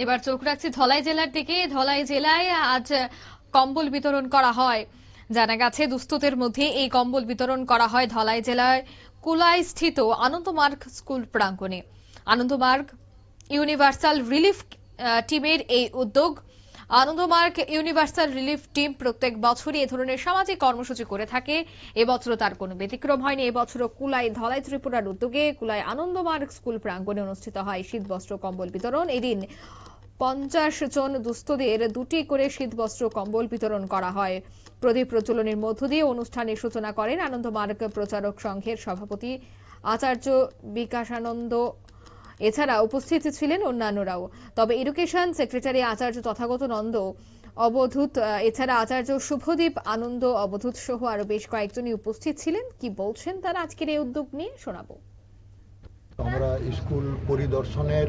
এবার চোখ রাখছি ধলাই জেলার দিকে। ধলাই জেলায় আজ কম্বল বিতরণ করা হয়। জানা গেছে দুস্থদের মধ্যে এই কম্বল বিতরণ করা হয় ধলাই জেলার কুলাই স্থিত আনন্দমার্গ স্কুল প্রাঙ্গণে। আনন্দমার্গ ইউনিভার্সাল রিলিফ টিমের এই উদ্যোগ। আনন্দমার্গ ইউনিভার্সাল রিলিফ টিম প্রত্যেক বছরই এ ধরনের সামাজিক কর্মসূচি করে থাকে। এবছরও তার কোনো ব্যতিক্রম হয়নি। এবছরও কুলাই ধলাই ত্রিপুরার উদ্যোগে কুলাই আনন্দমার্গ স্কুল প্রাঙ্গণে অনুষ্ঠিত হয় শীতবস্ত্র কম্বল বিতরণ। এদিন 50 জন দুস্থদের 2টি করে শীতবস্ত্র কম্বল বিতরণ করা হয়। প্রদীপ প্রজ্বলনের মধ্য দিয়ে অনুষ্ঠানের সূচনা করেন আনন্দমার্গ প্রচারক সংঘের সভাপতি আচার্য বিকাশানন্দ। এছাড়া উপস্থিত ছিলেন অন্যান্যরাও। তবে এডুকেশন সেক্রেটারি আচার্য তথাগত নন্দ অবধূত, এছাড়া আচার্য শুভদীপ আনন্দ অবধূত সহ আরো বেশ কয়েকজনই উপস্থিত ছিলেন। কি বলছেন তারা আজকের এই উদ্যোগ নিয়ে শোনাবো। আমরা স্কুল পরিদর্শনের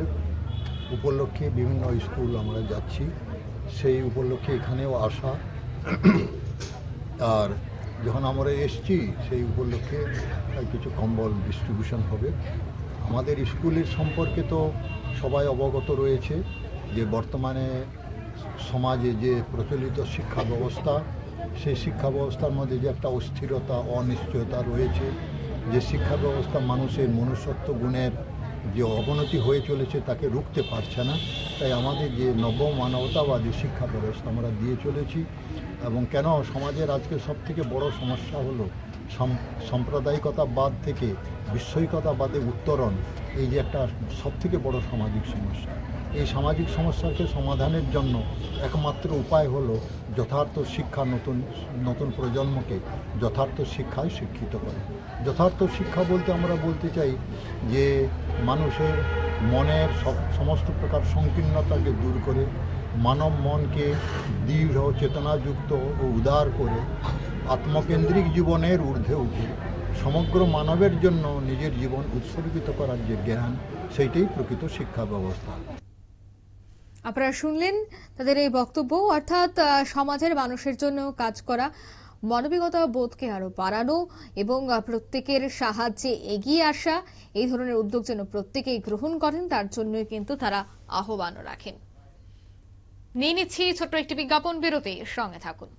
উপলক্ষে বিভিন্ন স্কুল আমরা যাচ্ছি, সেই উপলক্ষে এখানেও আসা। আর যখন আমরা এসছি সেই উপলক্ষে কিছু কম্বল ডিস্ট্রিবিউশন হবে। আমাদের স্কুলের সম্পর্কে তো সবাই অবগত রয়েছে যে বর্তমানে সমাজে যে প্রচলিত শিক্ষা ব্যবস্থা, সেই শিক্ষা ব্যবস্থার মধ্যে যে একটা অস্থিরতা অনিশ্চয়তা রয়েছে, যে শিক্ষা ব্যবস্থা মানুষের মনুষ্যত্ব গুণের যে অবনতি হয়ে চলেছে তাকে রুখতে পারছে না। তাই আমাদের যে নব মানবতাবাদী শিক্ষা ব্যবস্থা আমরা দিয়ে চলেছি। এবং কেন সমাজের আজকে সবথেকে বড় সমস্যা হলো সাম্প্রদায়িকতাবাদ থেকে বিস্ময়িকতাবাদে উত্তরণ, এই যে একটা সবথেকে বড় সামাজিক সমস্যা। এই সামাজিক সমস্যাকে সমাধানের জন্য একমাত্র উপায় হলো যথার্থ শিক্ষা, নতুন প্রজন্মকে যথার্থ শিক্ষায় শিক্ষিত করে। যথার্থ শিক্ষা বলতে আমরা বলতে চাই যে মানুষের মনের সমস্ত প্রকার সংকীর্ণতাকে দূর করে মানব মনকে দৃঢ় চেতনাযুক্ত ও উদার করে আত্মকেন্দ্রিক জীবনের ঊর্ধ্বে উঠে সমগ্র মানবের জন্য নিজের জীবন উৎসর্গিত করার যে জ্ঞান, সেইটাই প্রকৃত শিক্ষা ব্যবস্থা। আপনারা শুনলেন তাদের এই বক্তব্য, অর্থাৎ সমাজের মানুষের জন্য কাজ করা, মানবিকতা বোধকে আরো বাড়ানো এবং প্রত্যেকের সাহায্যে এগিয়ে আসা, এই ধরনের উদ্যোগ যেন প্রত্যেকেই গ্রহণ করেন তার জন্যই কিন্তু তারা আহ্বান রাখেন। নিয়ে নিচ্ছি ছোট্ট একটি বিজ্ঞাপন বিরতি, সঙ্গে থাকুন।